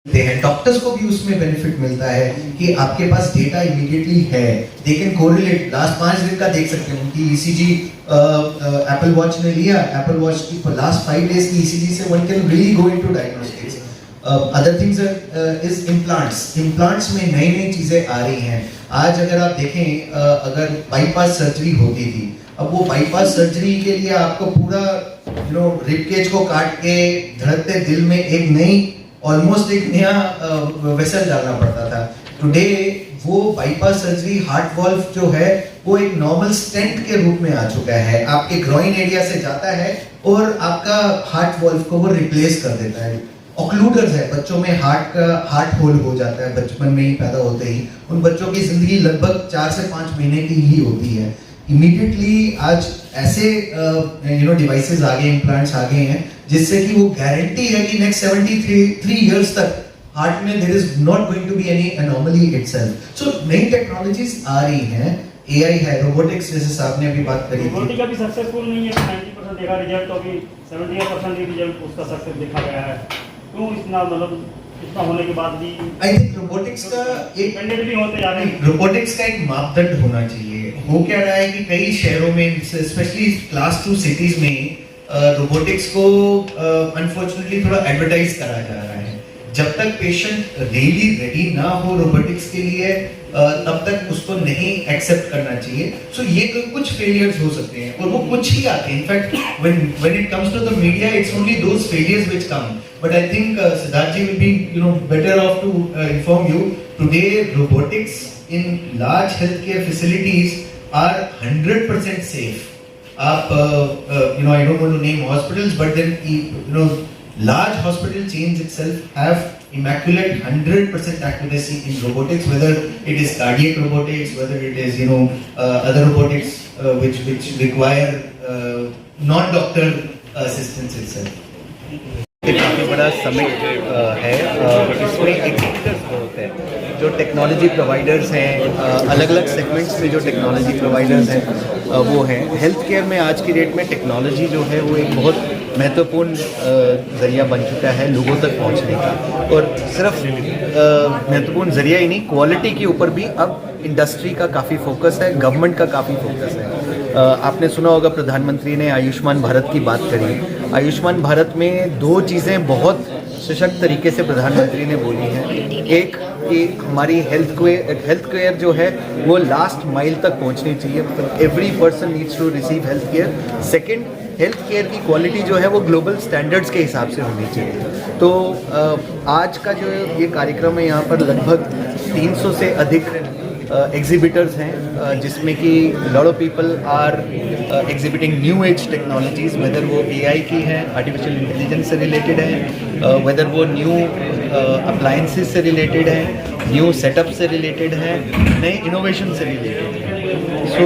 हैं, डॉक्टर्स को भी उसमें बेनिफिट मिलता है कि आपके पास डेटा इमीडिएटली है, दे कैन कोरिलेट। लास्ट 5 दिन का देख सकते हैं उनकी ईसीजी एप्पल वॉच ने लिया, एप्पल वॉच की लास्ट 5 डेज की ईसीजी से one can really go into diagnostics. Other things is implants में नई नई चीजें आ रही हैं। आज अगर आप देखें, अगर बाईपास सर्जरी होती थी, अब वो बाईपास सर्जरी के लिए आपको पूरा रिब केज को काट के धड़कते दिल में एक नई ऑलमोस्ट एक नया वेसल डालना पड़ता था। टुडे वो बाईपास सर्जरी हार्ट वॉल्व जो है वो एक नॉर्मल स्टेंट के रूप में आ चुका है, आपके ग्रोइन एरिया से जाता है और आपका हार्ट वॉल्व को वो रिप्लेस कर देता है। ऑक्लूडर्स है, बच्चों में हार्ट होल हो जाता है बचपन में ही, पैदा होते ही। उन बच्चों की जिंदगी लगभग 4 से 5 महीने की ही होती है। इमीडिएटली आज ऐसे डिवाइसेस आ गए, इम्प्लांट्स आ गए हैं जिससे कि वो गारंटी है कि नेक्स्ट 73 इयर्स तक हार्ट में there is not going to be any anomaly itself. So नई टेक्नोलॉजीज आ रही हैं, एआई है, रोबोटिक्स जैसे साहब ने अभी बात करी थी। रोबोटिक अभी सक्सेसफुल नहीं है, 90% देखा रिजल्ट, तो अभी 78% ही रिजल्ट उसका सक्सेस देखा गया है। क्यों इतना इतना होने के बाद भी आई थिंक रोबोटिक्स का एक भी होते जा रहे हैं। रोबोटिक्स का एक मापदंड होना चाहिए। हो क्या रहा है कि कई शहरों में स्पेशली क्लास 2 सिटीज में रोबोटिक्स को अनफॉर्चुनेटली थोड़ा एडवर्टाइज करा जा रहा है। जब तक पेशेंट रियली रेडी ना हो रोबोटिक्स के लिए तब तक उसको नहीं एक्सेप्ट करना चाहिए। सो ये कुछ फेलियर्स हो सकते हैं और वो कुछ ही आते हैं। In fact when it comes to the media it's only those failures which come. But I think Siddharth ji will be better off to inform you. Today robotics in large healthcare facilities are 100% safe. आप I don't want to name hospitals, but then large hospital chains itself have immaculate 100% accuracy in robotics, whether it is cardiac robotics, whether it is other robotics which require non-doctor assistance itself. एक काफ़ी बड़ा summit है, इसमें executives बहुत हैं जो technology providers हैं, अलग अलग सेगमेंट्स में जो टेक्नोलॉजी प्रोवाइडर्स हैं वो हैं। हेल्थ केयर में आज की डेट में टेक्नोलॉजी जो है वो एक बहुत महत्वपूर्ण ज़रिया बन चुका है लोगों तक पहुंचने का। और सिर्फ महत्वपूर्ण ज़रिया ही नहीं, क्वालिटी के ऊपर भी अब इंडस्ट्री का काफ़ी फोकस है, गवर्नमेंट का काफ़ी फोकस है। आपने सुना होगा प्रधानमंत्री ने आयुष्मान भारत की बात करी। आयुष्मान भारत में 2 चीज़ें बहुत सशक्त तरीके से प्रधानमंत्री ने बोली हैं। एक कि हमारी हेल्थ केयर जो है वो लास्ट माइल तक पहुंचनी चाहिए, मतलब every person needs to receive health care. Second, health care की क्वालिटी जो है वो ग्लोबल स्टैंडर्ड्स के हिसाब से होनी चाहिए। तो आज का जो ये कार्यक्रम है, यहाँ पर लगभग 300 से अधिक एग्जिबिटर्स हैं, जिसमें कि lot of people are exhibiting new age technologies, whether वो एआई की हैं, आर्टिफिशियल इंटेलिजेंस से रिलेटेड हैं, वेदर वो न्यू अप्लायंसेस से रिलेटेड हैं, न्यू सेटअप से रिलेटेड हैं, नए इनोवेशन से रिलेटेड हैं। सो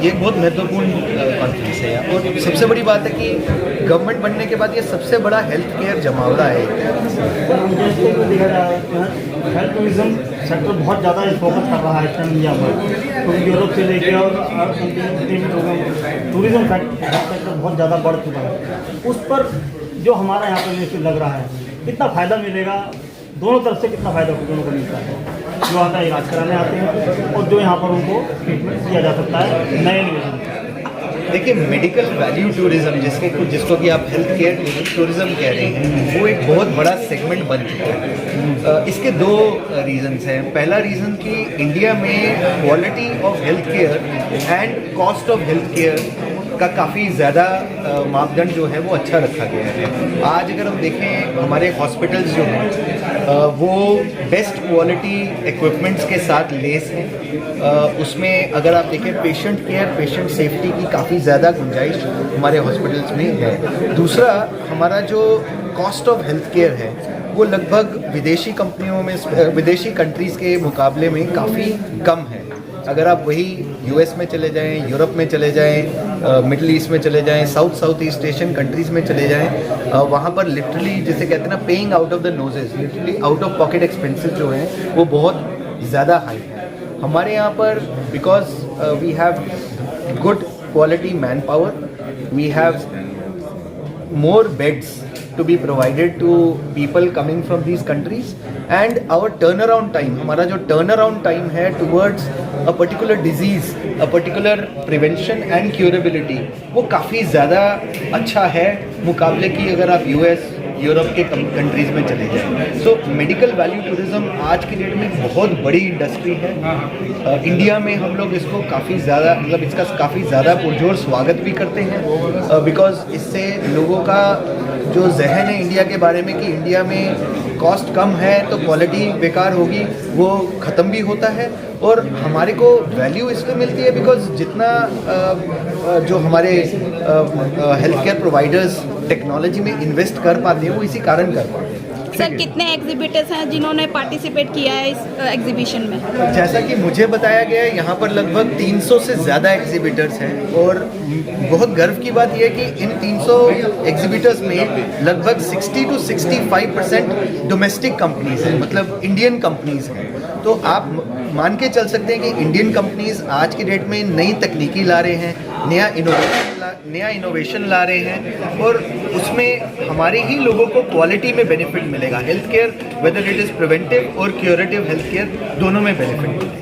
ये बहुत महत्वपूर्ण कॉन्फ्रेंस है। और सबसे बड़ी बात है कि गवर्नमेंट बनने के बाद ये सबसे बड़ा हेल्थ केयर जमावड़ा है। हेल्थ टूरिज्म सेक्टर बहुत ज़्यादा फोकस कर रहा है इंडिया में, तो यूरोप से लेकर और टूरिज्म सेक्टर बहुत ज़्यादा बढ़ चुका है। उस पर जो हमारा यहाँ पर लग रहा है, कितना फ़ायदा मिलेगा, दोनों तरफ से कितना फ़ायदा दोनों को मिलता है। जो आता है इलाज कराने आते हैं और जो यहाँ पर उनको ट्रीटमेंट किया जा सकता है नए निवेदन। देखिए, मेडिकल वैल्यू टूरिज्म जिसको कि आप हेल्थ केयर टूरिज्म कह रहे हैं, वो एक बहुत बड़ा सेगमेंट बन चुका है। इसके 2 रीज़न्स हैं। पहला रीज़न कि इंडिया में quality of health care and cost of health care का काफ़ी ज़्यादा मापदंड जो है वो अच्छा रखा गया है। आज अगर हम देखें, हमारे हॉस्पिटल्स जो हैं वो बेस्ट क्वालिटी इक्विपमेंट्स के साथ लेस हैं। उसमें अगर आप देखें पेशेंट केयर, पेशेंट सेफ्टी की काफ़ी ज़्यादा गुंजाइश हमारे हॉस्पिटल्स में है। दूसरा, हमारा जो कॉस्ट ऑफ हेल्थ केयर है वो लगभग विदेशी कंपनियों में, विदेशी कंट्रीज़ के मुकाबले में काफ़ी कम है। अगर आप वही यूएस में चले जाएं, यूरोप में चले जाएं, मिडिल ईस्ट में चले जाएं, साउथ ईस्ट एशियन कंट्रीज़ में चले जाएं, वहाँ पर लिटरली जिसे कहते हैं ना, paying out of the noses, literally out of pocket expenses जो हैं वो बहुत ज़्यादा हाई है। हमारे यहाँ पर because we have good quality manpower, we have more beds to be provided to people coming from these countries, and our turnaround time, हमारा जो turnaround time है towards a particular disease, a particular prevention and curability, वो काफ़ी ज़्यादा अच्छा है मुकाबले की अगर आप US यूरोप के कंट्रीज़ में चले जाएं। सो मेडिकल वैल्यू टूरिज़्म आज की डेट में बहुत बड़ी इंडस्ट्री है। इंडिया में हम लोग इसको काफ़ी ज़्यादा मतलब इसका काफ़ी ज़्यादा पुरजोर स्वागत भी करते हैं, बिकॉज इससे लोगों का जो जहन है इंडिया के बारे में कि इंडिया में कॉस्ट कम है तो क्वालिटी बेकार होगी, वो ख़त्म भी होता है। और हमारे को वैल्यू इसलिए मिलती है बिकॉज जितना जो हमारे हेल्थ केयर प्रोवाइडर्स टेक्नोलॉजी में इन्वेस्ट कर पाते हैं वो इसी कारण कर पाते हैं। सर कितने एग्जीबिटर्स हैं जिन्होंने पार्टिसिपेट किया है इस एग्जीबिशन में? जैसा कि मुझे बताया गया है यहाँ पर लगभग 300 से ज़्यादा एग्जीबिटर्स हैं, और बहुत गर्व की बात यह है कि इन 300 एग्जीबिटर्स में लगभग 60 to 65% डोमेस्टिक कंपनीज हैं, मतलब इंडियन कंपनीज हैं। तो आप मान के चल सकते हैं कि इंडियन कंपनीज आज की डेट में नई तकनीकी ला रहे हैं, नया इनोवेशन ला रहे हैं, और उसमें हमारे ही लोगों को क्वालिटी में बेनिफिट मिलेगा। Health care whether it is preventive और क्यूरेटिव हेल्थ केयर दोनों में बेनिफिट मिलेगा।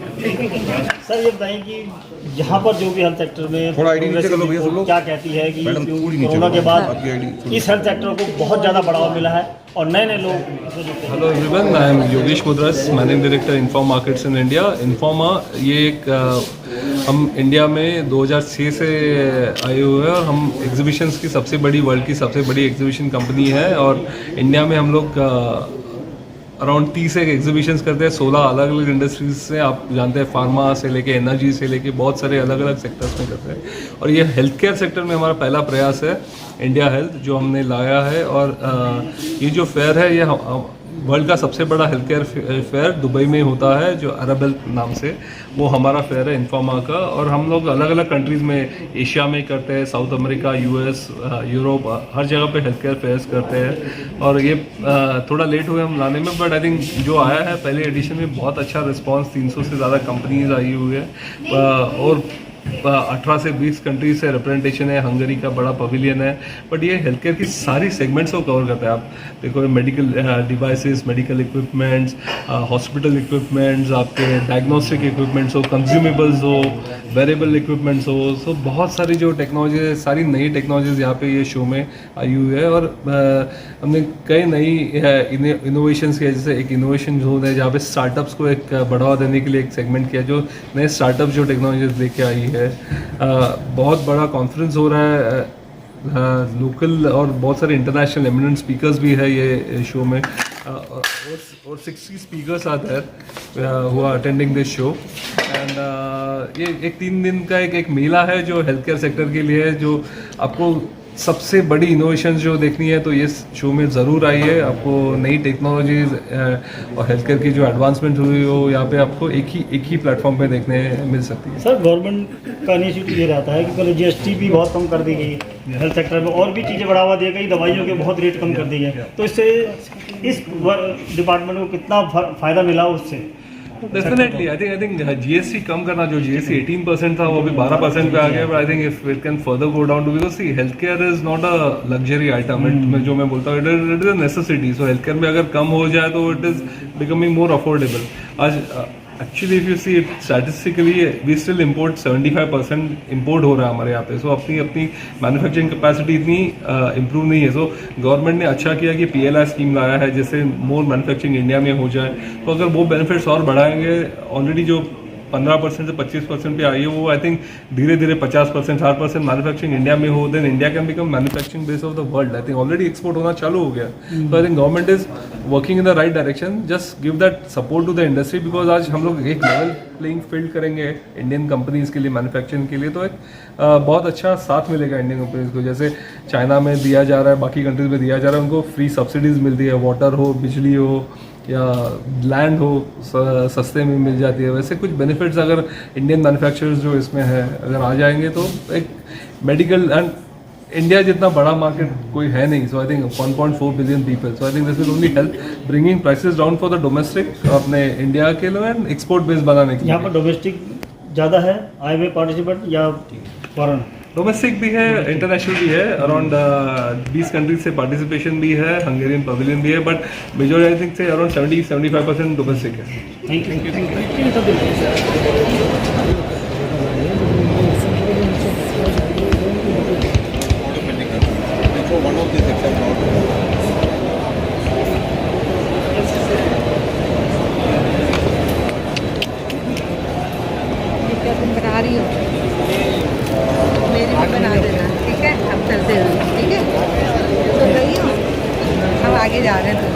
सर ये बताएं कि यहाँ पर जो भी हेल्थ सेक्टर में थोड़ा आईडी नीचे कर लो भैया सब लोग। क्या कहती है कि मैडम, पूरी नीचे कोरोना के करो। बाद आपकी आईडी। इस हेल्थ सेक्टर को बहुत ज़्यादा बढ़ावा मिला है और नए नए लोग इससे जुड़ते हैं। Hello everyone, I am Yogesh Mudras, managing director Informa markets in India. Informa ये एक हम इंडिया में 2006 से आए हुए हैं और हम एग्जीबिशंस की सबसे बड़ी वर्ल्ड की सबसे बड़ी एग्जीबिशन कंपनी है, और इंडिया में हम लोग अराउंड 30 एक एग्जीबिशंस करते हैं 16 अलग अलग इंडस्ट्रीज से। आप जानते हैं फार्मा से लेके एनर्जी से लेके बहुत सारे अलग अलग सेक्टर्स में करते हैं, और ये हेल्थ केयर सेक्टर में हमारा पहला प्रयास है इंडिया हेल्थ जो हमने लाया है। और ये जो फेयर है ये वर्ल्ड का सबसे बड़ा हेल्थ केयर फेयर दुबई में होता है जो अरब हेल्थ नाम से, वो हमारा फेयर है इन्फॉर्मा का। और हम लोग अलग अलग कंट्रीज़ में एशिया में करते हैं, साउथ अमेरिका, यूएस, यूरोप, हर जगह पे हेल्थ केयर फेयर्स करते हैं। और ये थोड़ा लेट हुए हम लाने में, बट आई थिंक जो आया है पहले एडिशन में बहुत अच्छा रिस्पांस, 300 से ज़्यादा कंपनीज आई हुई है और 18 से 20 कंट्रीज से रिप्रेजेंटेशन है। हंगरी का बड़ा पवेलियन है, बट ये हेल्थ केयर की सारी सेगमेंट्स को कवर करता है। आप देखो medical devices, medical equipments, hospital equipments, आपके डायग्नोस्टिक इक्विपमेंट्स हो, कंज्यूमेबल्स हो, वेरेबल इक्विपमेंट्स हो, सो बहुत सारी जो टेक्नोलॉजी है, सारी नई टेक्नोलॉजीज यहाँ पे ये शो में आई हुई है। और हमने कई नई इनोवेशंस किया, जैसे एक इनोवेशन जोन है जहाँ पे स्टार्टअप्स को एक बढ़ावा देने के लिए एक सेगमेंट किया, जो नए स्टार्टअप जो टेक्नोलॉजीज लेके आई है। बहुत बड़ा कॉन्फ्रेंस हो रहा है, लोकल और बहुत सारे इंटरनेशनल एमिनेंट स्पीकर्स भी है ये शो में, और 60 speakers are there who are attending this show. And ये एक 3 दिन का एक मेला है जो हेल्थ केयर सेक्टर के लिए है, जो आपको सबसे बड़ी इनोवेशन जो देखनी है तो ये शो में ज़रूर आइए। आपको नई टेक्नोलॉजीज और हेल्थ केयर की जो एडवांसमेंट हुई हो यहाँ पे आपको एक ही प्लेटफॉर्म पे देखने मिल सकती है। सर गवर्नमेंट का इनिशिएटिव ये रहता है कि पहले जीएसटी भी बहुत कम कर दी गई हेल्थ सेक्टर में, और भी चीज़ें बढ़ावा दी गई, दवाइयों के बहुत रेट कम कर दिए गए, तो इससे इस डिपार्टमेंट को कितना फ़ायदा मिला उससे? डेफिनेटली आई थिंक जीएसटी कम करना, जो जीएसटी 18% था वो अभी 12% पे आ गया, but I think if it can further go down to, because see health care is not a luxury item, जो मैं बोलता हूँ it is a necessity. So health care में अगर कम हो जाए तो it is becoming more affordable. आज actually if you see it statistically we still import 75% import हो रहा है हमारे यहाँ पे। सो अपनी मैन्युफैक्चरिंग कैपेसिटी इतनी इम्प्रूव नहीं है। सो गवर्नमेंट ने अच्छा किया कि PLI स्कीम लाया है जिससे मोर मैन्युफैक्चरिंग इंडिया में हो जाए। तो अगर वो बेनिफिट्स और बढ़ाएंगे, ऑलरेडी जो 15% से 25% पे आई है वो आई थिंक धीरे धीरे 50%, 60% मैन्युफैक्चरिंग इंडिया में हो, then India can become manufacturing base of the world. I think already export होना चालू हो गया। तो I think government is working in the right direction. Just give that support to the industry, because आज हम लोग एक लेवल प्लेइंग फील्ड करेंगे इंडियन कंपनीज के लिए, मैन्युफैक्चरिंग के लिए, तो एक बहुत अच्छा साथ मिलेगा इंडियन कंपनीज को। जैसे चाइना में दिया जा रहा है, बाकी कंट्रीज में दिया जा रहा है, उनको फ्री सब्सिडीज मिलती है, वाटर हो, बिजली हो या लैंड हो, सस्ते में मिल जाती है। वैसे कुछ बेनिफिट्स अगर इंडियन मैन्युफैक्चरर्स जो इसमें है अगर आ जाएंगे तो एक मेडिकल, एंड इंडिया जितना बड़ा मार्केट कोई है नहीं। So I think 1.4 billion people, so I think this will only help bringing prices down for the domestic अपने इंडिया के लिए एंड एक्सपोर्ट बेस बनाने के लिए। यहाँ पर डोमेस्टिक ज़्यादा है आए हुए पार्टिसिपेंट या फॉरेन? डोमेस्टिक भी है, इंटरनेशनल भी है, अराउंड 20 कंट्रीज से पार्टिसिपेशन भी है, हंगेरियन पवेलियन भी है, बट मेजोरिटी आई थिंक से अराउंड 70-75% डोमेस्टिक है। Thank you. तुम बना रही हो, मेरी भी बना देना, ठीक है? अब चलते हैं, ठीक है? तो गई हो, हम आगे जा रहे हैं।